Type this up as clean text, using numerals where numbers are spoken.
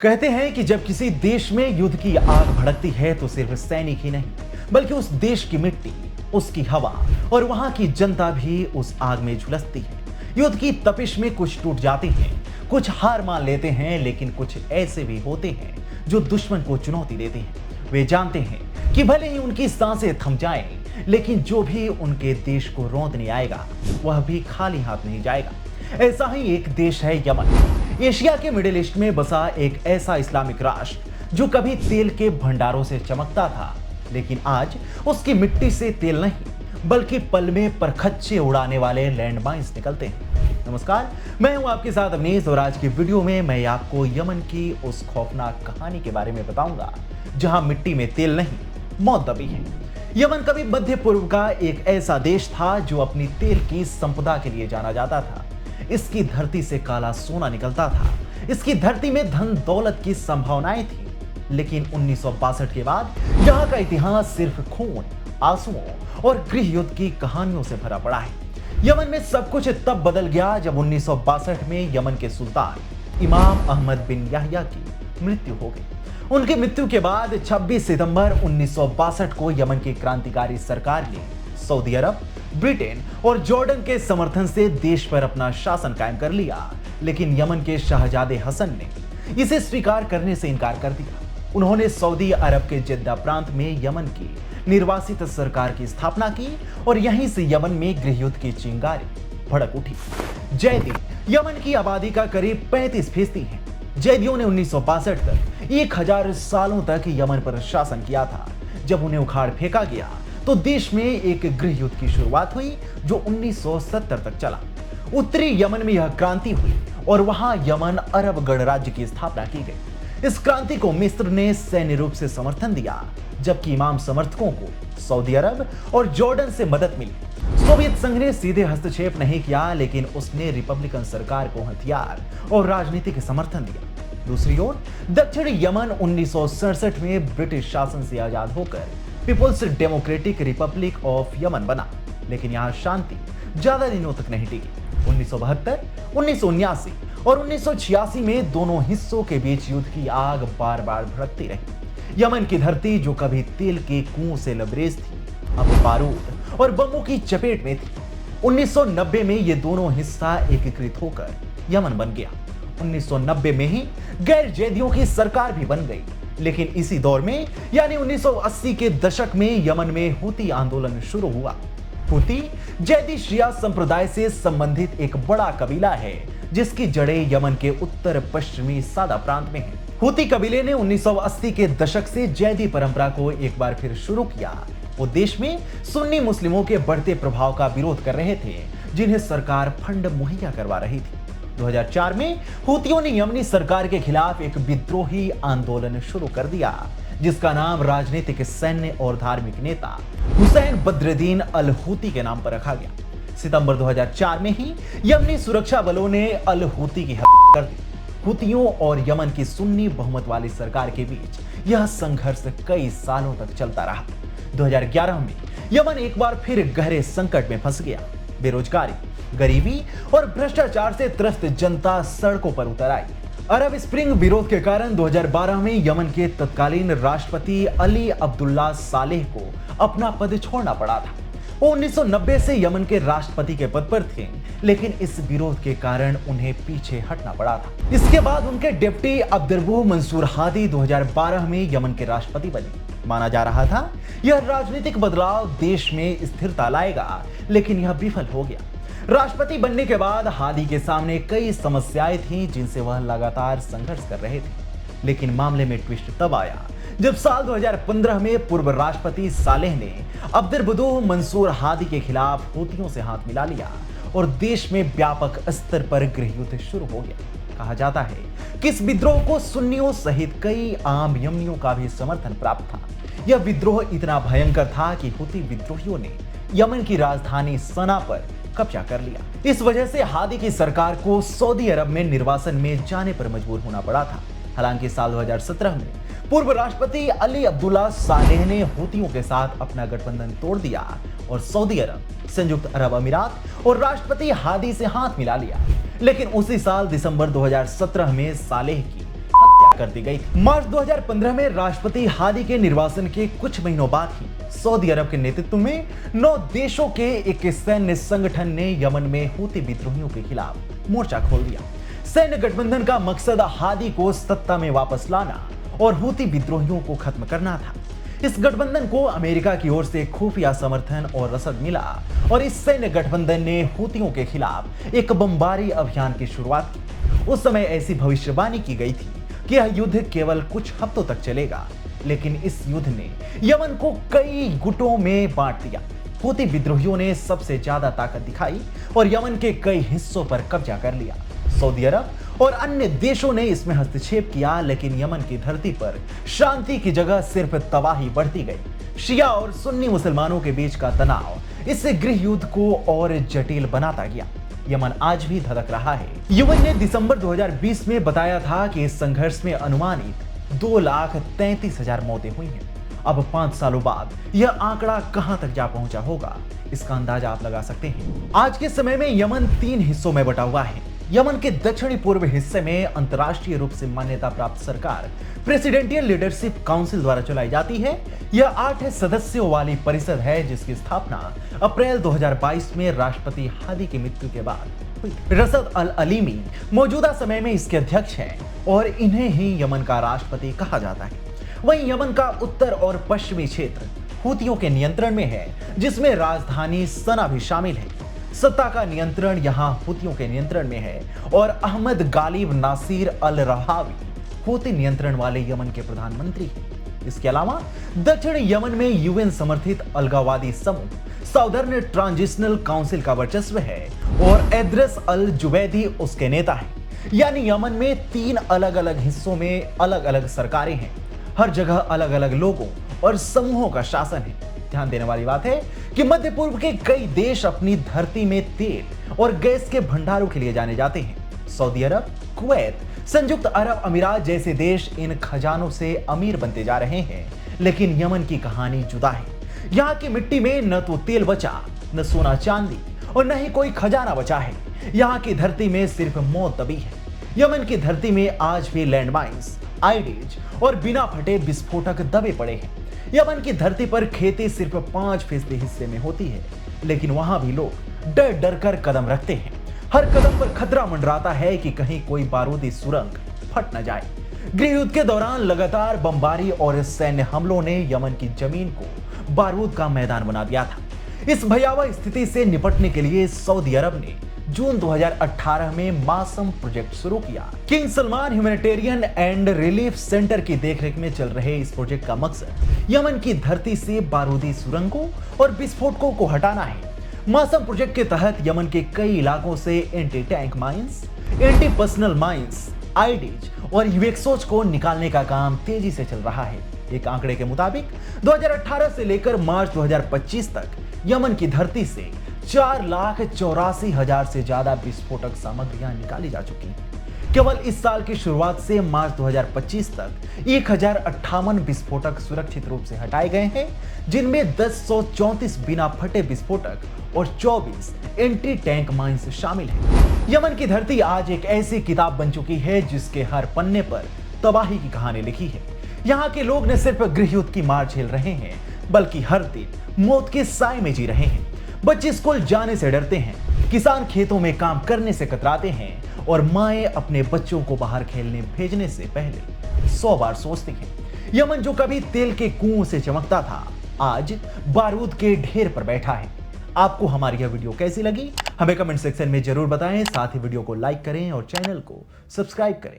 कहते हैं कि जब किसी देश में युद्ध की आग भड़कती है तो सिर्फ सैनिक ही नहीं बल्कि उस देश की मिट्टी, उसकी हवा और वहां की जनता भी उस आग में झुलसती है। युद्ध की तपिश में कुछ टूट जाते हैं, कुछ हार मान लेते हैं, लेकिन कुछ ऐसे भी होते हैं जो दुश्मन को चुनौती देते हैं। वे जानते हैं कि भले ही उनकी सांसें थम जाएं, लेकिन जो भी उनके देश को रौंदने आएगा वह भी खाली हाथ नहीं जाएगा। ऐसा ही एक देश है यमन। एशिया के मिडिल ईस्ट में बसा एक ऐसा इस्लामिक राष्ट्र जो कभी तेल के भंडारों से चमकता था, लेकिन आज उसकी मिट्टी से तेल नहीं बल्कि पल में परखच्चे उड़ाने वाले लैंडमाइंस निकलते हैं। नमस्कार, मैं हूं आपके साथ अवनीश और आज की वीडियो में मैं आपको यमन की उस खौफनाक कहानी के बारे में बताऊंगा जहां मिट्टी में तेल नहीं मौत दबी है। यमन कभी मध्य पूर्व का एक ऐसा देश था जो अपनी तेल की संपदा के लिए जाना जाता था। इसकी धरती से काला सोना निकलता था, इसकी धरती में धन दौलत की संभावनाएं थी, लेकिन 1962 के बाद यहाँ का इतिहास सिर्फ खून, आंसुओं और गृह युद्ध की कहानियों से भरा पड़ा है। यमन में सब कुछ तब बदल गया जब 1962 में यमन के सुल्तान इमाम अहमद बिन याह्या की मृत्यु हो गई। उनकी मृत्यु के बाद 26 सितंबर 1962 को यमन की क्रांतिकारी सरकार ने सऊदी अरब, ब्रिटेन और जॉर्डन के समर्थन से देश पर अपना शासन कायम कर लिया, लेकिन यमन के शहजादे हसन ने इसे स्वीकार करने से इनकार कर दिया। उन्होंने सऊदी अरब के जिद्दा प्रांत में यमन की निर्वासित सरकार की स्थापना की और यहीं से यमन में गृह युद्ध की चिंगारी भड़क उठी। जैदी यमन की आबादी का करीब 35% है। जैदियों ने 1962 तक 1000 सालों तक यमन पर शासन किया था। जब उन्हें उखाड़ फेंका गया तो देश में एक गृह युद्ध की शुरुआत हुई जो 1970 तक चला। उत्तरी यमन में यह क्रांति हुई और वहां यमन अरब गणराज्य की स्थापना की गई। इस क्रांति को मिस्र ने सैन्य रूप से समर्थन दिया, जबकि इमाम समर्थकों को सऊदी अरब और जॉर्डन से मदद मिली। सोवियत संघ ने सीधे हस्तक्षेप नहीं किया, लेकिन उसने रिपब्लिकन सरकार को हथियार और राजनीतिक समर्थन दिया। दूसरी ओर दक्षिणी यमन 1967 में ब्रिटिश शासन से आजाद होकर People's Democratic Republic of Yemen बना, लेकिन यहां शांति ज्यादा दिनों तक नहीं टिकी। 1972, 1979 और 1986 में दोनों हिस्सों के बीच युद्ध की आग बार बार भड़कती रही। यमन की धरती जो कभी तेल के कुओं से लबरेज थी, अब बारूद और बमों की चपेट में थी। 1990 में ये दोनों हिस्सा एकीकृत होकर यमन बन गया। 1990 में ही गैर जैदियों की सरकार भी बन गई, लेकिन इसी दौर में यानी 1980 के दशक में यमन में हूती आंदोलन शुरू हुआ। हूती जैदी शिया संप्रदाय से संबंधित एक बड़ा कबीला है जिसकी जड़ें यमन के उत्तर पश्चिमी सादा प्रांत में हैं। हूती कबीले ने 1980 के दशक से जैदी परंपरा को एक बार फिर शुरू किया। वो देश में सुन्नी मुस्लिमों के बढ़ते प्रभाव का विरोध कर रहे थे, जिन्हें सरकार फंड मुहैया करवा रही थी। 2004 में हूतियों ने यमनी सरकार के खिलाफ एक विद्रोही आंदोलन शुरू कर दिया, जिसका नाम राजनीतिक, सैन्य और धार्मिक नेता हुसैन बद्रुद्दीन अल हूती के नाम पर रखा गया। सितंबर 2004 में ही यमनी सुरक्षा बलों ने अल हूती की हत्या कर दी। हूतियों और यमन की सुन्नी बहुमत वाली सरकार के बीच यह संघर्ष कई सालों तक चलता रहा। 2011 में यमन एक बार फिर गहरे संकट में फंस गया। बेरोजगारी, गरीबी और भ्रष्टाचार से त्रस्त जनता सड़कों पर उतर आई। अरब स्प्रिंग विरोध के कारण 2012 में यमन के तत्कालीन राष्ट्रपति अली अब्दुल्ला सालेह को अपना पद छोड़ना पड़ा था। वो 1990 से यमन के राष्ट्रपति के पद पर थे, लेकिन इस विरोध के कारण उन्हें पीछे हटना पड़ा था। इसके बाद उनके डिप्टी अब्दुर्रब्बुह मंसूर हादी 2012 में यमन के राष्ट्रपति बने। माना जा रहा था यह राजनीतिक बदलाव देश में स्थिरता लाएगा, लेकिन यह विफल हो गया। राष्ट्रपति बनने के बाद हादी के सामने कई समस्याएं थीं जिनसे वह लगातार संघर्ष कर रहे थे, लेकिन मामले में ट्विस्ट तब आया जब साल 2015 में पूर्व राष्ट्रपति सालेह ने अब्दुर्रब्बुह मंसूर हादी के खिलाफ हूतियों से हाथ मिला लिया और देश में व्यापक स्तर पर गृह युद्ध शुरू हो गया। कहा जाता है कि इस विद्रोह को सुन्नियों सहित कई आम यमनियों का भी समर्थन प्राप्त था। यह विद्रोह इतना भयंकर था कि हूती विद्रोहियों ने यमन की राजधानी सना पर कब्जा कर लिया। इस वजह से हादी की सरकार को सऊदी अरब में निर्वासन में जाने पर मजबूर होना पड़ा था। हालांकि साल 2017 में पूर्व राष्ट्रपति अली अब्दुल्ला सालेह ने हूतियों के साथ अपना गठबंधन तोड़ दिया और सऊदी अरब, संयुक्त अरब अमीरात और राष्ट्रपति हादी से हाथ मिला लिया। लेकिन उसी साल दिसंबर 2017 में सालेह की हत्या कर दी गई। मार्च 2015 में राष्ट्रपति हादी के निर्वाचन के कुछ महीनों बाद ही सऊदी अरब के नेतृत्व में 9 देशों के एक सैन्य संगठन ने यमन में हूती विद्रोहियों के खिलाफ मोर्चा खोल दिया। सैन्य गठबंधन का मकसद हादी को सत्ता में वापस लाना और हूती विद्रोहियों को खत्म करना था। इस गठबंधन को अमेरिका की ओर से खुफिया समर्थन और रसद मिला और इस सैन्य गठबंधन ने हूतियों के खिलाफ एक बमबारी अभियान की शुरुआत की। उस समय ऐसी भविष्यवाणी की गई थी कि यह युद्ध केवल कुछ हफ्तों तक चलेगा, लेकिन इस युद्ध ने यमन को कई गुटों में बांट दिया। हूती विद्रोहियों ने सबसे ज्यादा ताकत दिखाई और यमन के कई हिस्सों पर कब्जा कर लिया। सऊदी अरब और अन्य देशों ने इसमें हस्तक्षेप किया, लेकिन यमन की धरती पर शांति की जगह सिर्फ तबाही बढ़ती गई। शिया और सुन्नी मुसलमानों के बीच का तनाव इस गृह युद्ध को और जटिल बनाता गया। यमन आज भी धड़क रहा है। यूएन ने दिसंबर 2020 में बताया था कि इस संघर्ष में अनुमानित 2,33,000 मौतें हुई हैं। अब 5 सालों बाद यह आंकड़ा कहां तक जा पहुंचा होगा, इसका अंदाजा आप लगा सकते हैं। आज के समय में यमन 3 हिस्सों में बटा हुआ है। यमन के दक्षिणी पूर्व हिस्से में अंतर्राष्ट्रीय रूप से मान्यता प्राप्त सरकार प्रेसिडेंटियल लीडरशिप काउंसिल द्वारा चलाई जाती है। यह 8 सदस्यों वाली परिषद है, जिसकी स्थापना अप्रैल 2022 में राष्ट्रपति हादी की मृत्यु के बाद हुई। रसद अल अलीमी मौजूदा समय में इसके अध्यक्ष हैं और इन्हें ही यमन का राष्ट्रपति कहा जाता है। वहीं यमन का उत्तर और पश्चिमी क्षेत्र हूतियों के नियंत्रण में है, जिसमें राजधानी सना भी शामिल है। सत्ता का नियंत्रण यहां हूतियों के नियंत्रण में है और अहमद गालिब नासिर अल रहावी हूती नियंत्रण वाले यमन के प्रधानमंत्री हैं। इसके अलावा दक्षिण यमन में यूएन समर्थित अलगाववादी समूह साउदर्न ट्रांजिशनल काउंसिल का वर्चस्व है और एद्रस अल जुबैदी उसके नेता हैं। यानी यमन में 3 अलग अलग हिस्सों में अलग अलग सरकारें हैं। हर जगह अलग अलग लोगों और समूहों का शासन है। ध्यान देने वाली बात है कि मध्य पूर्व के कई देश अपनी धरती में तेल और गैस के भंडारों के लिए जाने जाते हैं। सऊदी अरब, कुवैत, संयुक्त अरब अमीरात जैसे देश इन खजानों से अमीर बनते जा रहे हैं, लेकिन यमन की कहानी जुदा है। यहाँ की मिट्टी में न तो तेल बचा, न सोना चांदी और न ही कोई खजाना बचा है। यहाँ की धरती में सिर्फ मौत दबी है। यमन की धरती में आज भी लैंडमाइंस, आईडीज और बिना फटे विस्फोटक दबे पड़े हैं। यमन की धरती पर खेती सिर्फ 5% हिस्से में होती है, लेकिन वहां भी लोग डर डर कर कदम रखते हैं। हर कदम पर खतरा मंडराता है कि कहीं कोई बारूदी सुरंग फट न जाए। गृह युद्ध के दौरान लगातार बमबारी और सैन्य हमलों ने यमन की जमीन को बारूद का मैदान बना दिया था। इस भयावह स्थिति से निपटने के लिए सऊदी अरब ने जून 2018 में मासम प्रोजेक्ट शुरू किया। King Salman humanitarian and relief centre की देखरेख में चल रहे इस प्रोजेक्ट का मकसद यमन की धरती से बारूदी सुरंगों और विस्फोटकों को हटाना है। मासम प्रोजेक्ट के तहत यमन के कई इलाकों से anti tank mines, anti personnel mines, IEDs और यूएक्सओज को निकालने का काम तेजी से चल रहा है। एक आंकड़े के मुताबिक 2018 से लेकर मार्च 2025 तक यमन की धरती से 4,84,000 से ज्यादा विस्फोटक सामग्रियां निकाली जा चुकी हैं। केवल इस साल की शुरुआत से मार्च 2025 तक 1,058 विस्फोटक सुरक्षित रूप से हटाए गए हैं, जिनमें 1034 बिना फटे विस्फोटक और 24 एंटी टैंक माइंस शामिल हैं। यमन की धरती आज एक ऐसी किताब बन चुकी है जिसके हर पन्ने पर तबाही की कहानी लिखी है। यहाँ के लोग न सिर्फ गृह युद्ध की मार झेल रहे हैं, बल्कि हर दिन मौत के साए में जी रहे हैं। बच्चे स्कूल जाने से डरते हैं, किसान खेतों में काम करने से कतराते हैं और माएं अपने बच्चों को बाहर खेलने भेजने से पहले 100 बार सोचती हैं। यमन जो कभी तेल के कुओं से चमकता था, आज बारूद के ढेर पर बैठा है। आपको हमारी यह वीडियो कैसी लगी, हमें कमेंट सेक्शन में जरूर बताएं। साथ ही वीडियो को लाइक करें और चैनल को सब्सक्राइब करें।